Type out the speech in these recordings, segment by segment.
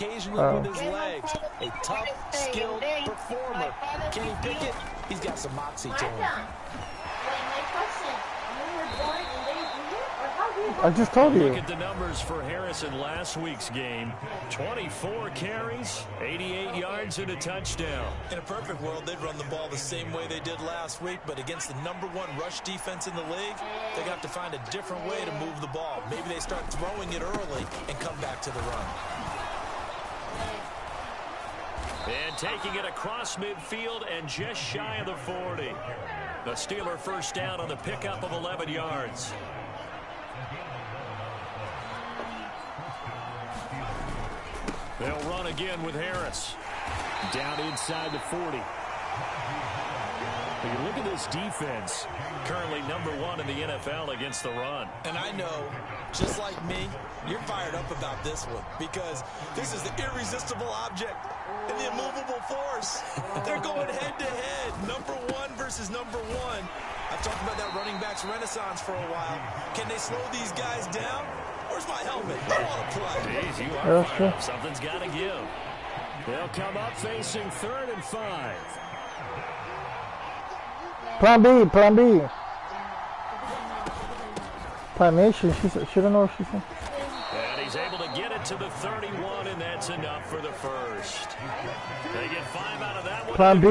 occasionally with his legs. A tough, skilled performer. Kenny Pickett, he's got some moxie to him. I just told you. Look at the numbers for Harris in last week's game. 24 carries, 88 yards, and a touchdown. In a perfect world, they'd run the ball the same way they did last week, but against the #1 rush defense in the league, they're going to have to find a different way to move the ball. Maybe they start throwing it early and come back to the run. And taking it across midfield and just shy of the 40. The Steeler first down on the pickup of 11 yards. They'll run again with Harris. Down inside the 40. But you look at this defense, currently #1 in the NFL against the run. And I know, just like me, you're fired up about this one because this is the irresistible object and the immovable force. They're going head-to-head, #1 versus #1. I've talked about that running backs renaissance for a while. Can they slow these guys down? Where's my helmet? I want to play. Jeez, you are fired up. Something's got to give. They'll come up facing 3rd and 5. Plan B, plan B. Plan A, she don't know what she said. And he's able to get it to the 31, and that's enough for the first. They get 5 out of that one. Plan B.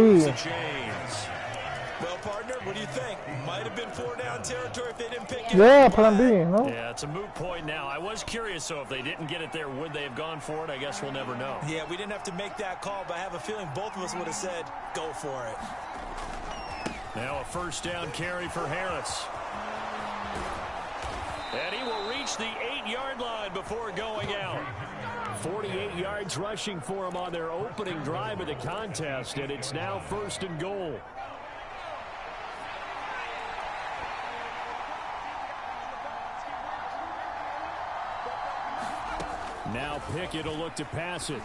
Well, partner, what do you think? Might have been 4-down territory if they didn't pick it. Yeah, plan B, no? Yeah, it's a moot point now. I was curious, so if they didn't get it there, would they have gone for it? I guess we'll never know. Yeah, we didn't have to make that call, but I have a feeling both of us would have said, go for it. Now a first down carry for Harris. And he will reach the 8-yard line before going out. 48 yards rushing for him on their opening drive of the contest, and it's now 1st and goal. Now Pickett will look to pass it.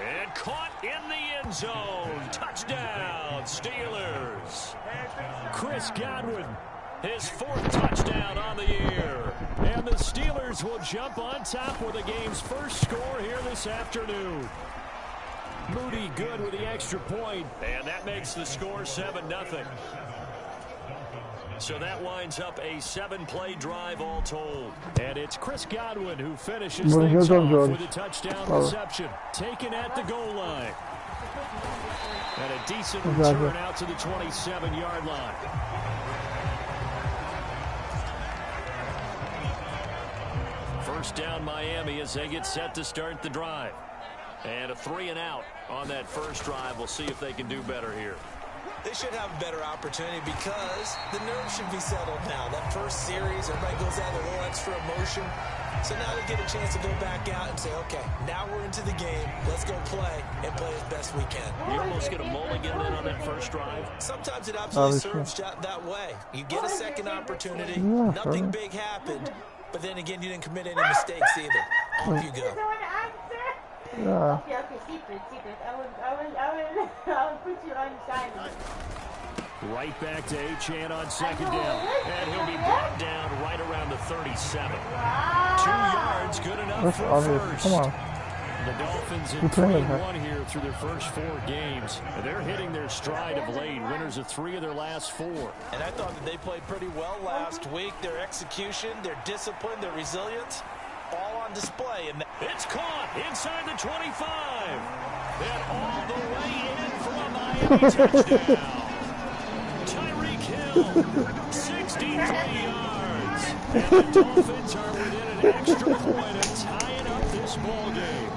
And caught in the end zone. Touchdown, Steelers. Chris Godwin, his 4th touchdown on the year. And the Steelers will jump on top with the game's first score here this afternoon. Moody good with the extra point, and that makes the score 7-0. So that winds up a 7-play drive all told. And it's Chris Godwin who finishes things off with a touchdown reception. Taken at the goal line. And a decent return out to the 27-yard line. First down Miami as they get set to start the drive. And a 3-and-out on that first drive. We'll see if they can do better here. They should have a better opportunity because the nerves should be settled now. That first series, everybody goes out with a little extra emotion. So now they get a chance to go back out and say, okay, now we're into the game. Let's go play and play as best we can. You almost get a mulligan then on that first drive. Sometimes it absolutely serves that way. You get a second opportunity. Nothing big happened. But then again, you didn't commit any mistakes either. Off you go. Yeah. Okay, secret. I will put you on silent. Right back to Achane on 2nd down. And he'll be brought down right around the 37. 2 yards, good enough for first. Come on. The Dolphins in 3-1 here through their first 4 games. They're hitting their stride of late. Winners of 3 of their last 4. And I thought that they played pretty well last week. Their execution, their discipline, their resilience, all on display. And it's caught inside the 25. And all the way in for a Miami touchdown. Tyreek Hill, 63 yards. And the Dolphins are within an extra point of tying up this ball game.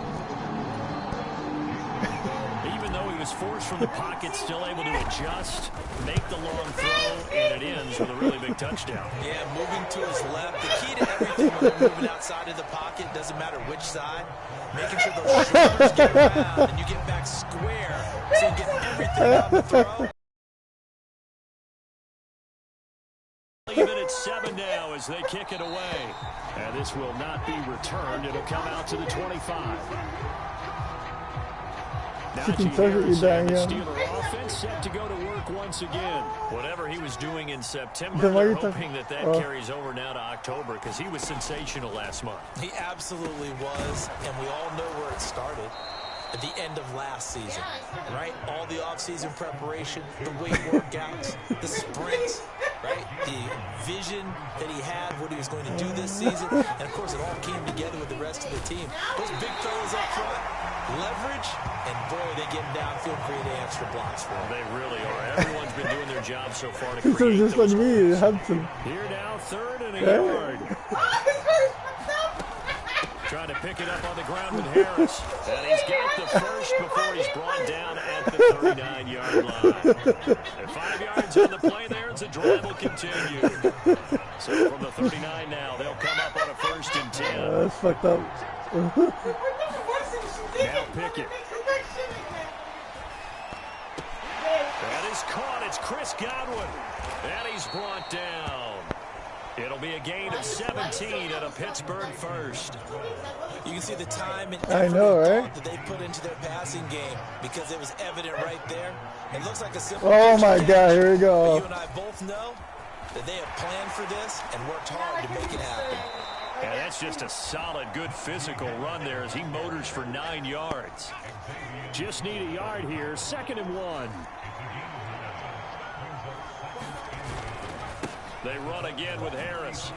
Even though he was forced from the pocket, still able to adjust, make the long throw, and it ends with a really big touchdown. Yeah, moving to his left. The key to everything when they're moving outside of the pocket, doesn't matter which side, making sure those shoulders get around and you get back square so you get everything on the throw. Even at 7 now as they kick it away. And this will not be returned. It'll come out to the 25. Now She can Najee touch it, you Harris die, and the yeah. Steeler offense set to go to work once again. Whatever he was doing in September, Then why they're you talk- hoping that carries over now to October because he was sensational last month. He absolutely was, and we all know where it started. At the end of last season, right? All the off-season preparation, the weight workouts, the sprints, right? The vision that he had, what he was going to do this season. And, of course, it all came together with the rest of the team. Those big fellas up front, leverage, and, boy, they get downfield, create extra blocks for him. They really are. Everyone's been doing their job so far to This create is just like those me, goals. Hudson. Here now, 3rd and a Yeah. yard. Trying to pick it up on the ground with Harris. And he's got the first before he's brought down at the 39-yard line. And 5 yards on the play there as the drive will continue. So from the 39 now, they'll come up on a 1st and 10. That's fucked up. Now Pickett. That is caught. It's Chris Godwin. And he's brought down. It'll be a gain of 17 at a Pittsburgh first. You can see the time and I effort know, and right? thought that they put into their passing game because it was evident right there. It looks like a simple Oh my catch, God, here we but go. you and I both know that they have planned for this and worked hard to make it happen. And that's just a solid, good physical run there as he motors for 9 yards. Just need a yard here. 2nd and 1. They run again with Harris.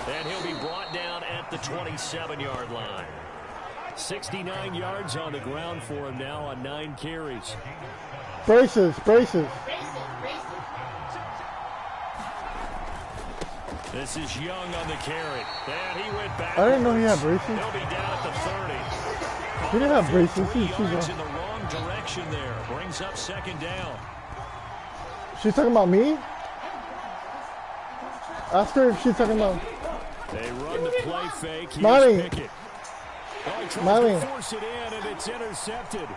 And he'll be brought down at the 27-yard line. 69 yards on the ground for him now on 9 carries. Braces, braces. This is Young on the carry. And he went back. I didn't know he had braces. He'll be down at the 30. He didn't have braces. 3 She's yards in the wrong direction there. Brings up 2nd down. talking about me? Ask her if she's talking about. They run the play fake. Here's Mommy. Pickett. Oh, he tries Mommy. to force it in, and it's intercepted.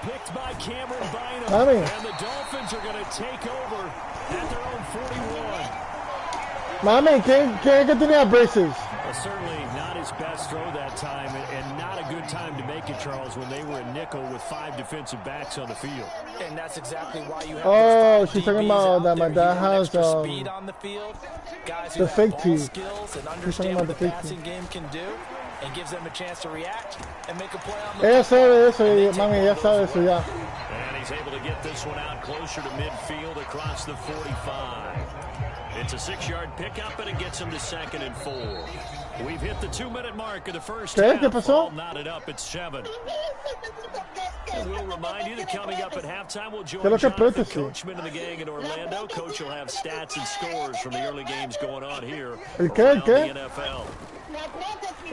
Picked by Cameron Bynum. Mommy. And the Dolphins are going to take over at their own 41. Mommy, ¿quién que tenía braces? Well, certainly not his best throw that time, and not a good time to make it, Charles, when they were a nickel with 5 defensive backs on the field. And that's exactly why you have Oh, those she's DBs talking about out that my there. dad You want has, extra speed on the field. Guys who the have fake ball tee. skills and She's talking understand about what the the fake passing tee. game can do, and gives them a chance to react and make a play on the Ella sabe eso, And they take mami, one ella of sabe those eso ya. And he's able to get this one out closer to midfield across the 45. It's a 6-yard pickup, and it gets him to 2nd and 4. We've hit the 2-minute mark of the first ¿Qué? half. ¿Qué pasó? All knotted up at 7. And we'll remind you that coming up at halftime, we'll join ¿Qué es lo que Jonathan apretas, sí? Coachman and the gang in Orlando. Coach will have stats and scores from the early games going on here ¿El qué? around ¿El qué? the NFL.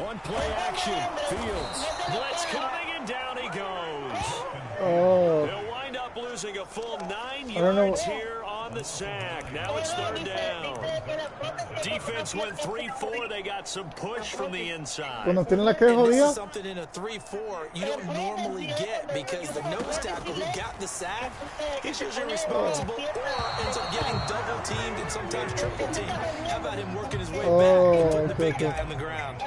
On play action, Fields. Blitz coming, and down he goes. Oh, They'll wind up losing a full 9 don't know. yards here on the sack. Now it's 3rd down. Defense went 3-4. They got some push from the inside. cuando tienen la que And this is jodida. something in a 3-4 you don't normally get because the nose tackle who got the sack, he's usually responsible or ends up getting double teamed and sometimes triple teamed. How about him working his way back and putting the big guy on the ground?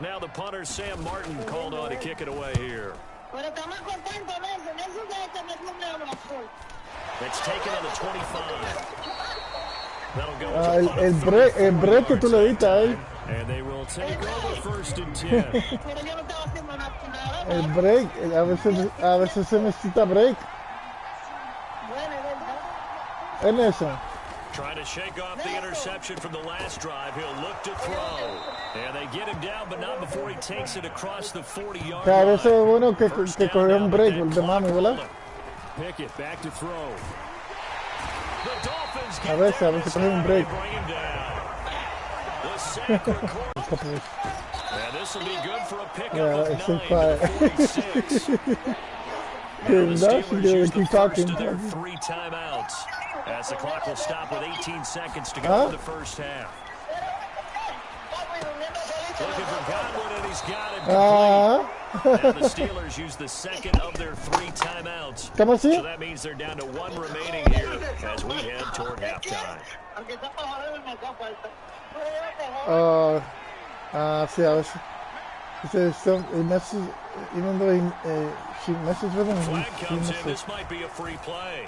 Now the punter, Sam Martin, called on to kick it away here. It's taken on the 25. That'll go with the punt. El break que tú le diste a él. And they will take over 1st and 10. El break, a veces se necesita break. En eso. Trying to shake off the interception from the last drive. He'll look to throw. And they get him down, but not before he takes it across the 40-yard Que a veces es line. bueno que First coger down un now, break, but el that de mami, clock ¿verdad? rolling. Pickett back to throw. The Dolphins A get veces down coger this un time, break. they bring him down. The sack recorded. And this will be good for a pickup Yeah, of it's so 9 quiet. to 46. Now the No, she Steelers didn't use the keep first talking. of their 3 timeouts as the clock will stop with 18 seconds to go Huh? in the first half. Looking for Godwin, and he's got it complete. And the Steelers use the second of their 3 timeouts. ¿Cómo así? So that means they're down to 1 remaining here as we head toward halftime. Sí, a veces. El even though she messes with him, Flag he comes in. misses. This might be a free play.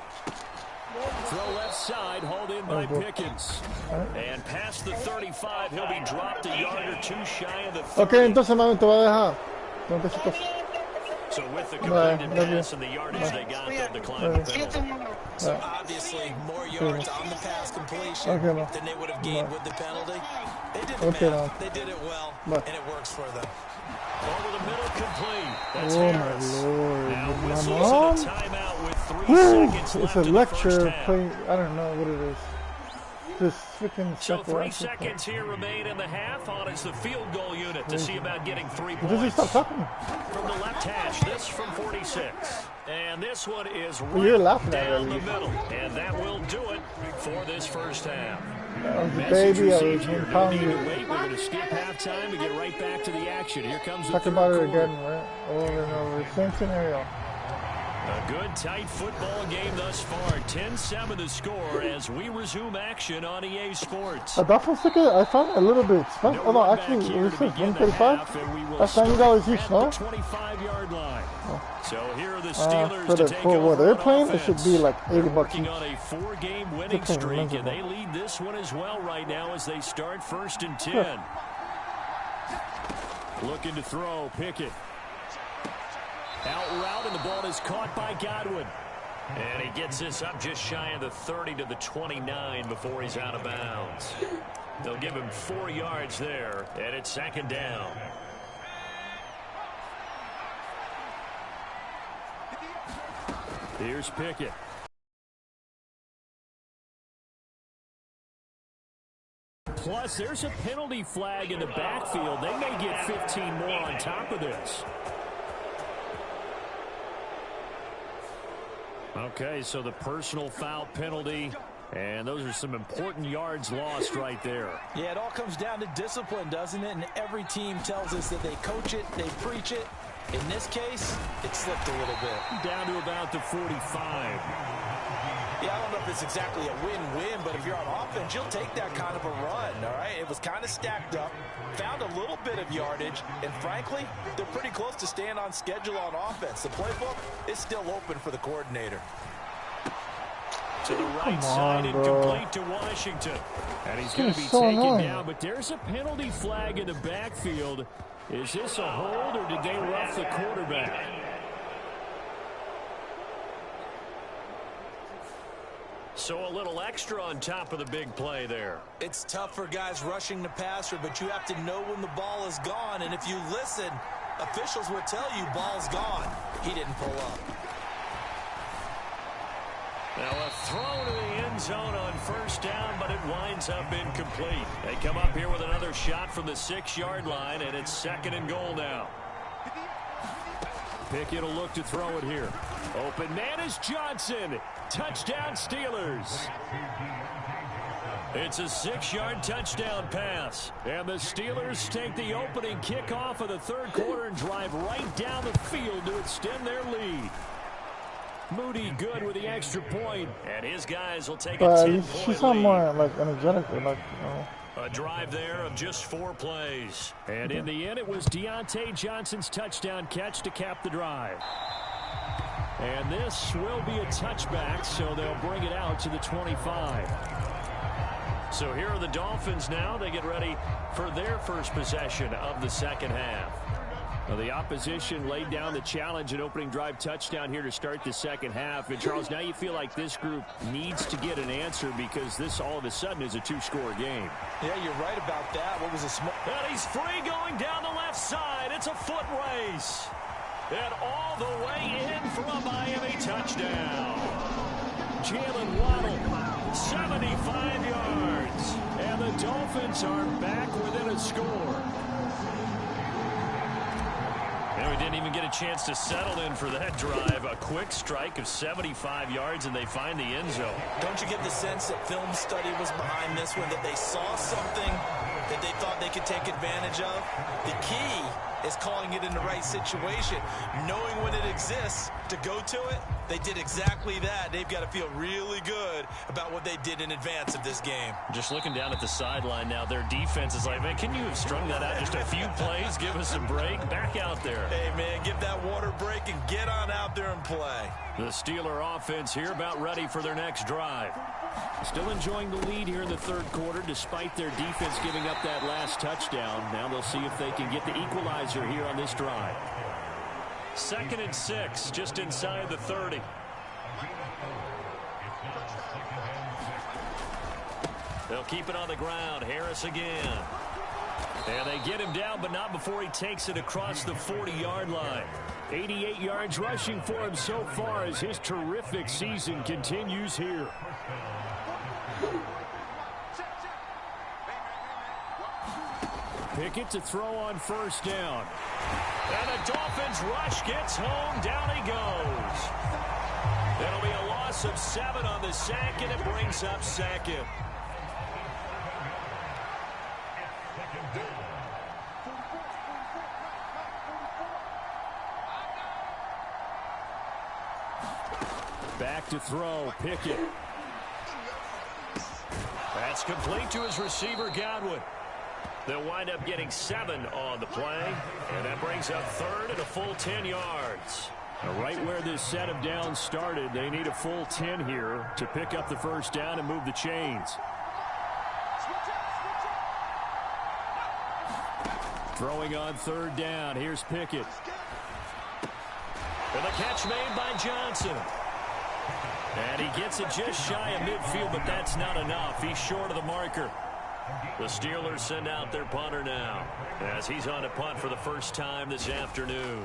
Throw left side, hauled in by Pickens. And past the 35, he'll be dropped a yard or two shy of the 30. Ok, entonces mami, te voy a dejar. Tengo que hacer cosas. So with the completed pass and the yardage they got, they'll decline the penalty. So obviously more yards on the pass completion than they would have gained with the penalty. They did the math. They did it well, and it works for them. Over the middle, complete. That's Oh Harris. my lord! Now My whistles mom. and a timeout with 3 seconds It's left a in the first lecture half. playing. I don't know what it is. This freaking. So 3 seconds here remain in the half. On is the field goal unit to see about getting 3 points. Does he stop talking? From the left hash, this from 46. And this one is You're right laughing at down it. the middle. And that will do it for this first half. I was a Message baby. I received was here. in No pound need to you. wait. We're going to skip halftime and get right back to the action. Here comes the Talk third about it quarter. again, right? Over and over. Same scenario. A good, tight football game thus far. 10-7 the score as we resume action on EA Sports. A Dolphins ticket, I found a little bit expensive. Oh, no, actually, it was just 135. Last time you got was huge, no? 25-yard line. So here are the For, Steelers to take for over what they're on playing, it offense. should be like 80 They're bucks working each. on a 4-game winning They're playing streak, and miserable. they lead this one as well right now as they start 1st and 10. Looking to throw, Pickett. Out route, and the ball is caught by Godwin. And he gets this up just shy of the 30 to the 29 before he's out of bounds. They'll give him 4 yards there, and it's 2nd down. Here's Pickett. Plus, there's a penalty flag in the backfield. They may get 15 more on top of this. Okay, so the personal foul penalty, and those are some important yards lost right there. Yeah, it all comes down to discipline, doesn't it? And every team tells us that they coach it, they preach it. In this case, it slipped a little bit. Down to about the 45. Yeah, I don't know if it's exactly a win-win, but if you're on offense, you'll take that kind of a run, all right? It was kind of stacked up, found a little bit of yardage, and frankly, they're pretty close to staying on schedule on offense. The playbook is still open for the coordinator. To the right side and complete to Washington. And he's going to be so taken annoying. down, but there's a penalty flag in the backfield. Is this a hold, or did they rough the quarterback? So a little extra on top of the big play there. It's tough for guys rushing the passer, but you have to know when the ball is gone. And if you listen, officials will tell you ball's gone. He didn't pull up. Now a throw to the end zone on 1st down, but it winds up incomplete. They come up here with another shot from the 6-yard line, and it's 2nd and goal now. Pickett will look to throw it here. Open man is Johnson. Touchdown Steelers. It's a 6-yard touchdown pass. And the Steelers take the opening kickoff of the 3rd quarter and drive right down the field to extend their lead. Moody good with the extra point, and his guys will take a 10-point She's not lead. more like energetic, like, you know. A drive there of just 4 plays. And in the end, it was Deontay Johnson's touchdown catch to cap the drive. And this will be a touchback, so they'll bring it out to the 25. So here are the Dolphins now. They get ready for their first possession of the 2nd half. Well, the opposition laid down the challenge and opening drive touchdown here to start the 2nd half. And, Charles, now you feel like this group needs to get an answer because this all of a sudden is a 2-score game. Yeah, you're right about that. What was a small... And he's free going down the left side. It's a foot race. And all the way in for a Miami touchdown. Jalen Waddle, 75 yards. And the Dolphins are back within a score. And we didn't even get a chance to settle in for that drive. A quick strike of 75 yards, and they find the end zone. Don't you get the sense that film study was behind this one, that they saw something that they thought they could take advantage of. The key is calling it in the right situation, knowing when it exists to go to it. They did exactly that. They've got to feel really good about what they did in advance of this game. Just looking down at the sideline now, their defense is like, man, can you have strung that out just a few plays? Give us a break. Back out there. Hey, man, give that water break and get on out there and play. The Steeler offense here about ready for their next drive. Still enjoying the lead here in the third quarter despite their defense giving up that last touchdown. Now they'll see if they can get the equalizer here on this drive. 2nd and 6, just inside the 30. They'll keep it on the ground. Harris again. And they get him down, but not before he takes it across the 40-yard line. 88 yards rushing for him so far as his terrific season continues here. Pickett to throw on first down. And the Dolphins rush gets home. Down he goes. That'll be a loss of 7 on the sack, and it brings up 2nd. Back to throw, Pickett. That's complete to his receiver, Godwin. They'll wind up getting 7 on the play, and that brings up 3rd and a full 10 yards. Now, right where this set of downs started, they need a full 10 here to pick up the first down and move the chains. Throwing on 3rd down, here's Pickett. And the catch made by Johnson. And he gets it just shy of midfield, but that's not enough. He's short of the marker. The Steelers send out their punter now as he's on a punt for the first time this afternoon.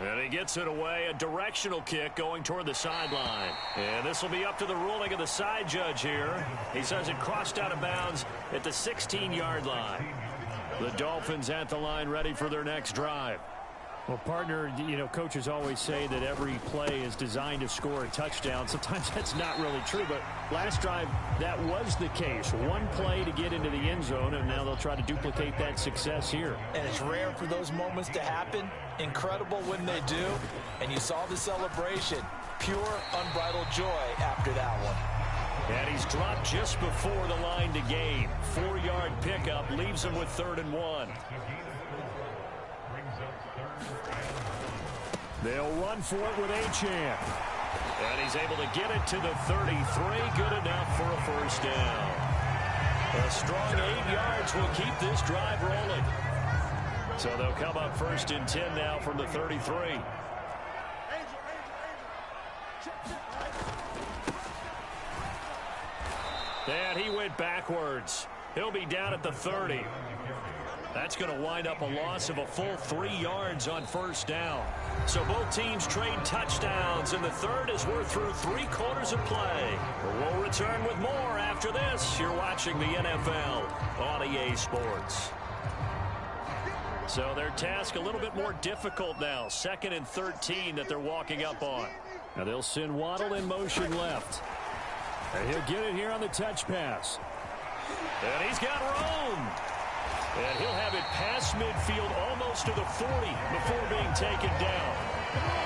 And he gets it away, a directional kick going toward the sideline. And this will be up to the ruling of the side judge here. He says it crossed out of bounds at the 16-yard line. The Dolphins at the line ready for their next drive. Well, partner, you know, coaches always say that every play is designed to score a touchdown. Sometimes that's not really true, but last drive, that was the case. One play to get into the end zone, and now they'll try to duplicate that success here. And it's rare for those moments to happen. Incredible when they do. And you saw the celebration. Pure, unbridled joy after that one. And he's dropped just before the line to gain. 4-yard pickup leaves him with 3rd and 1. They'll run for it with Achane. And he's able to get it to the 33. Good enough for a first down. A strong 8 yards will keep this drive rolling. So they'll come up 1st and 10 now from the 33. And he went backwards. He'll be down at the 30. That's going to wind up a loss of a full 3 yards on first down. So both teams trade touchdowns in the third as we're through 3 quarters of play. We'll return with more after this. You're watching the NFL on EA Sports. So their task a little bit more difficult now. 2nd and 13 that they're walking up on. Now they'll send Waddle in motion left. And he'll get it here on the touch pass. And he's got room. And he'll have it past midfield almost to the 40 before being taken down.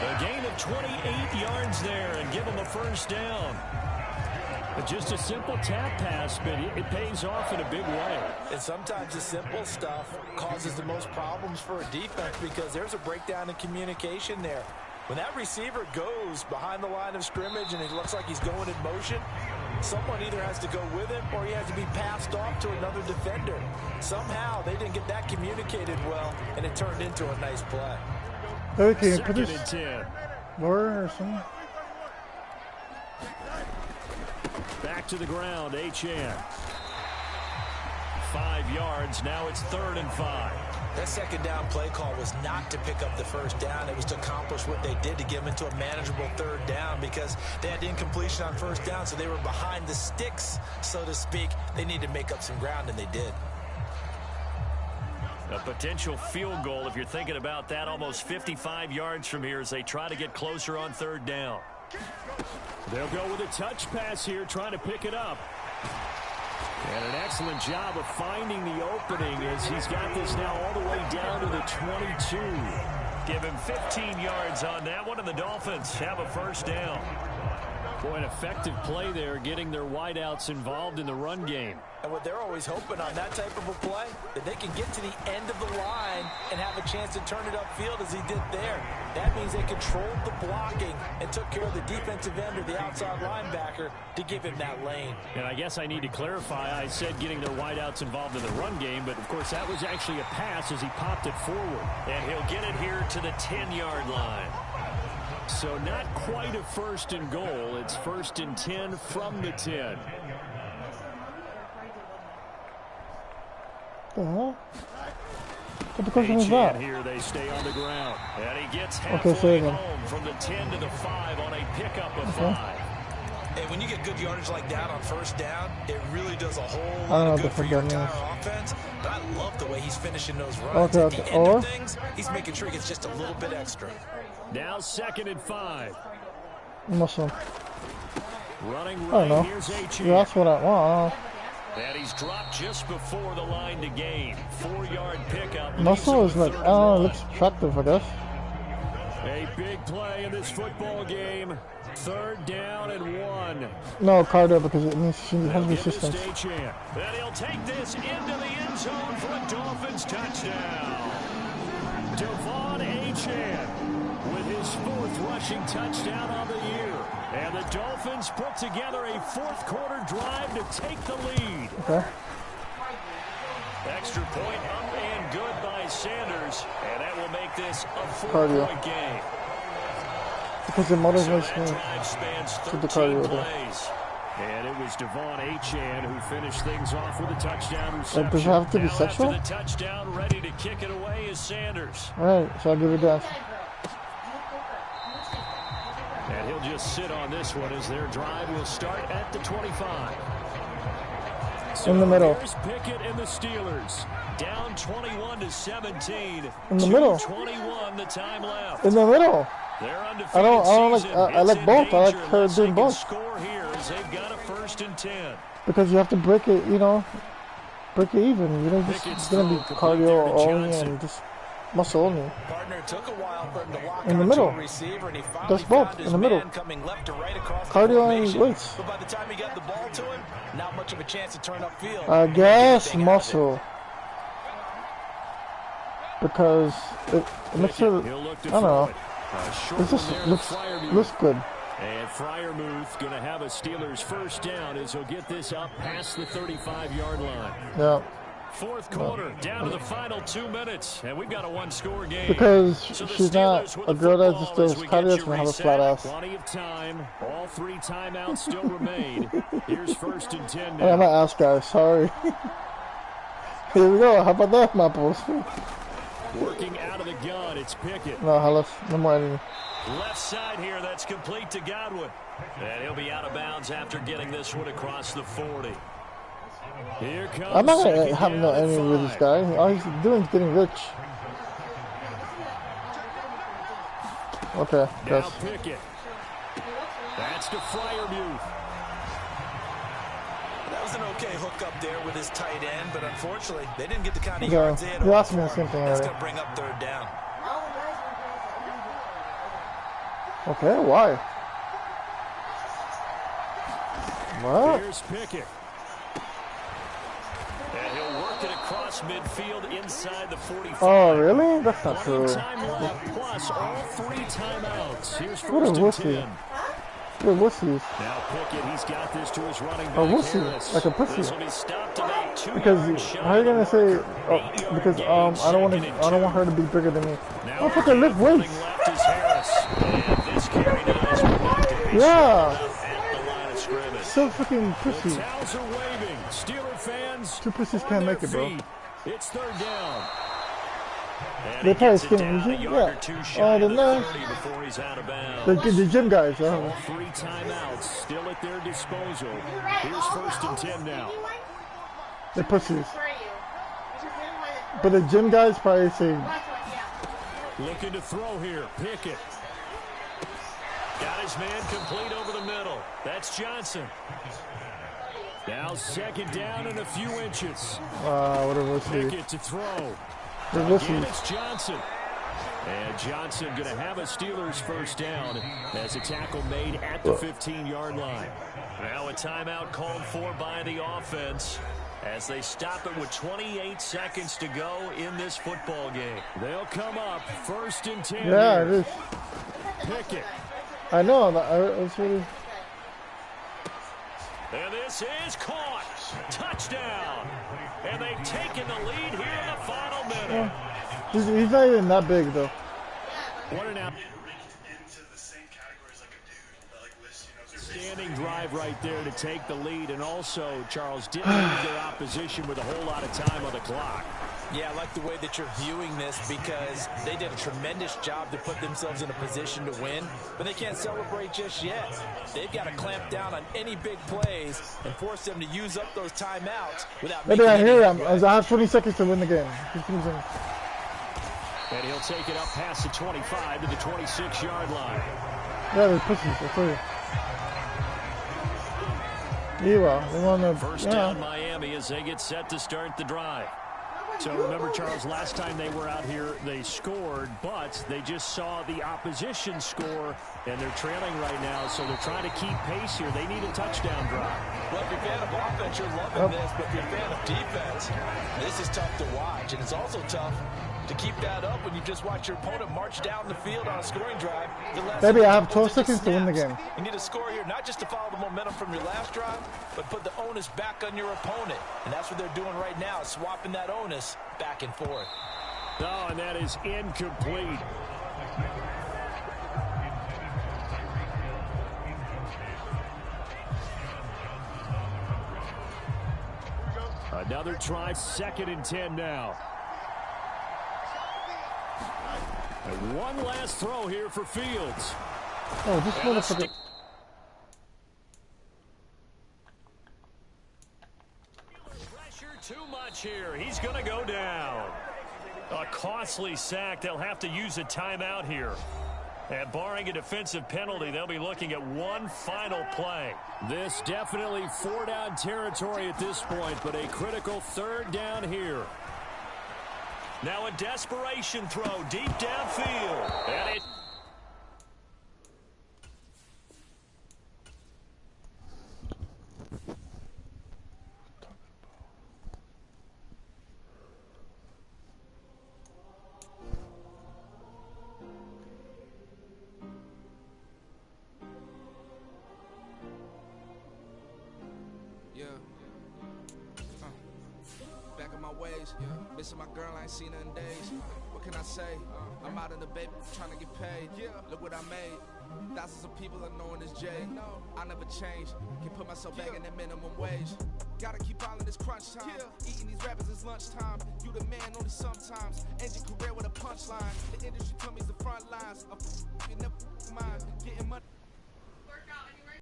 A gain of 28 yards there and give him a first down. But just a simple tap pass, but it pays off in a big way. And sometimes the simple stuff causes the most problems for a defense because there's a breakdown in communication there. When that receiver goes behind the line of scrimmage and it looks like he's going in motion, someone either has to go with him or he has to be passed off to another defender. Somehow they didn't get that communicated well, and it turned into a nice play. Okay, put 2nd this and 10. lower or something. Back to the ground, Achane. 5 yards, now it's 3rd and 5. That second down play call was not to pick up the first down. It was to accomplish what they did to get them into a manageable 3rd down because they had incompletion on first down, so they were behind the sticks, so to speak. They needed to make up some ground, and they did. A potential field goal, if you're thinking about that, almost 55 yards from here as they try to get closer on 3rd down. They'll go with a touch pass here, trying to pick it up. And an excellent job of finding the opening as he's got this now all the way down to the 22. Give him 15 yards on that one, and the Dolphins have a first down. Boy, an effective play there, getting their wideouts involved in the run game. And what they're always hoping on that type of a play, that they can get to the end of the line and have a chance to turn it upfield as he did there. That means they controlled the blocking and took care of the defensive end or the outside linebacker to give him that lane. And I guess I need to clarify, I said getting their wideouts involved in the run game, but of course that was actually a pass as he popped it forward. And he'll get it here to the 10-yard line. So not quite a first and goal. It's first and 10 from the 10. What the question is that? Here they stay on the ground. And he gets halfway home from the 10 to the 5 on a pickup of 5. And when you get good yardage like that on first down, it really does a whole lot of good for your entire offense. But I love the way he's finishing those runs. At the end of things, he's making sure he gets just a little bit extra. Now 2nd and 5. Muscle. Running right. I don't know. Here's H-E. Yeah, that's what I want. And he's dropped just before the line to gain. 4-yard pickup. Muscle is like, I don't know, it looks attractive, I guess. A big play in this football game. 3rd down and 1. No, Carter, because it means she has resistance. And he'll take this into the end zone for a Dolphins touchdown. Devon Achane with his 4th rushing touchdown on the year. And the Dolphins put together a 4th quarter drive to take the lead. Okay. Extra point up and good by Sanders. And that will make this a 4-point game. Because the motivates me to the cardio plays. And it was Devon Achane who finished things off with a touchdown reception. Does it have to be sexual? The touchdown, ready to kick it away is Sanders. Alright, so I'll give it that. And he'll just sit on this one as their drive will start at the 25. So in the middle. Here's Pickett and the Steelers. Down 21-17. In the middle. 21 the time left. In the middle. I don't like. I like both. I like her doing both. Score here as they've got a 1st and 10. Because you have to break it, you know, break it even. You don't just it's gonna be cardio only and just muscle only. Partner took a while for him to lock in the middle. Receiver, and he that's both in the middle. Left to right cardio and weights. But by the time he got the ball to him, not much of a chance to turn upfield. I guess muscle. Because it makes it. I don't know. It just looks good. And Freiermuth going to have a Steelers first down as he'll get this up past the 35-yard line. Yeah. 4th quarter, down to the final 2 minutes, and we've got a 1-score game. Because she's not a girl that just does cardio and have a flat ass. Plenty of time. All 3 timeouts still remain. Here's 1st and 10 now. I'm an ass guy. Sorry. Here we go. How about that, Mapples? Working out of the gun, it's Pickett. No, no more editing. Left side here, that's complete to Godwin. And he'll be out of bounds after getting this one across the 40. Here comes I'm not going to have no editing with this guy. All he's doing is getting rich. Okay, now Pickett. That's to Freiermuth. That was an okay hook up there with his tight end, but unfortunately, they didn't get the kind of yards they had. You asked me the same thing That's already. going to bring up 3rd down. Okay, why? What? Here's Pickett. And he'll work it across midfield inside the 45. Oh, really? That's not true. Time left, plus all 3 timeouts. Here's what a 1st and 10. What wussies. Now Pickett, he's got this to his running back. A wussy, like a pussy. This will be stopped about 2 because how are you gonna say? Oh, because I don't want her to be bigger than me. Oh, fucking lift weights. Yeah. So fucking pussy. The towels are waving. Steeler fans. 2 pussies can't make it, bro. It's 3rd down. They probably skinny, yeah. Oh, the nice. The gym guys, All 3 timeouts still at their disposal. Here's 1st and 10 now. They're pussies. But the gym guys probably say. Looking to throw here. Pickett. Got his man complete over the middle. That's Johnson. Now second down and a few inches. What a wussy. Pickett to throw. Again, it's Johnson. And Johnson going to have a Steelers first down as a tackle made at the 15-yard line. Now a timeout called for by the offense as they stop it with 28 seconds to go in this football game. They'll come up first and 10. Yeah, it is. Pickett. I know. It's really... And this is caught. Touchdown. And they've taken the lead here in the final minute. He's not even that big, though. What an out. Standing drive right there to take the lead, and also, Charles, didn't leave their opposition with a whole lot of time on the clock. Yeah, I like the way that you're viewing this because they did a tremendous job to put themselves in a position to win, but they can't celebrate just yet. They've got to clamp down on any big plays and force them to use up those timeouts without Maybe I hear him. I have 20 seconds to win the game. And he'll take it up past the 25 to the 26-yard line. Yeah, they're pussies. I tell you. Yeah, they want to. First down, Miami, as they get set to start the drive. So remember, Charles, last time they were out here, they scored, but they just saw the opposition score, and they're trailing right now, so they're trying to keep pace here. They need a touchdown drive. Well, if you're a fan of offense, you're loving this, but if you're a fan of defense, this is tough to watch, and it's also tough to keep that up when you just watch your opponent march down the field on a scoring drive. Maybe I have 12 seconds to win the game. You need to score here, not just to follow the momentum from your last drive, but put the onus back on your opponent. And that's what they're doing right now, swapping that onus back and forth. Oh, and that is incomplete. Another try, 2nd and 10 now. And one last throw here for Fields. Oh, this motherfucker. Pressure too much here. He's going to go down. A costly sack. They'll have to use a timeout here. And barring a defensive penalty, they'll be looking at one final play. This definitely 4-down territory at this point, but a critical 3rd down here. Now a desperation throw deep downfield. And it... Missing my girl, I ain't seen her in days. What can I say? I'm out in the baby, trying to get paid. Look what I made. Thousands of people are knowing this Jay. I never change. Can put myself back in that minimum wage. Gotta keep all in this crunch time. Eating these rappers is lunchtime. You the man only sometimes. End your career with a punchline. The industry told me it's the front lines. You never mind. Getting money.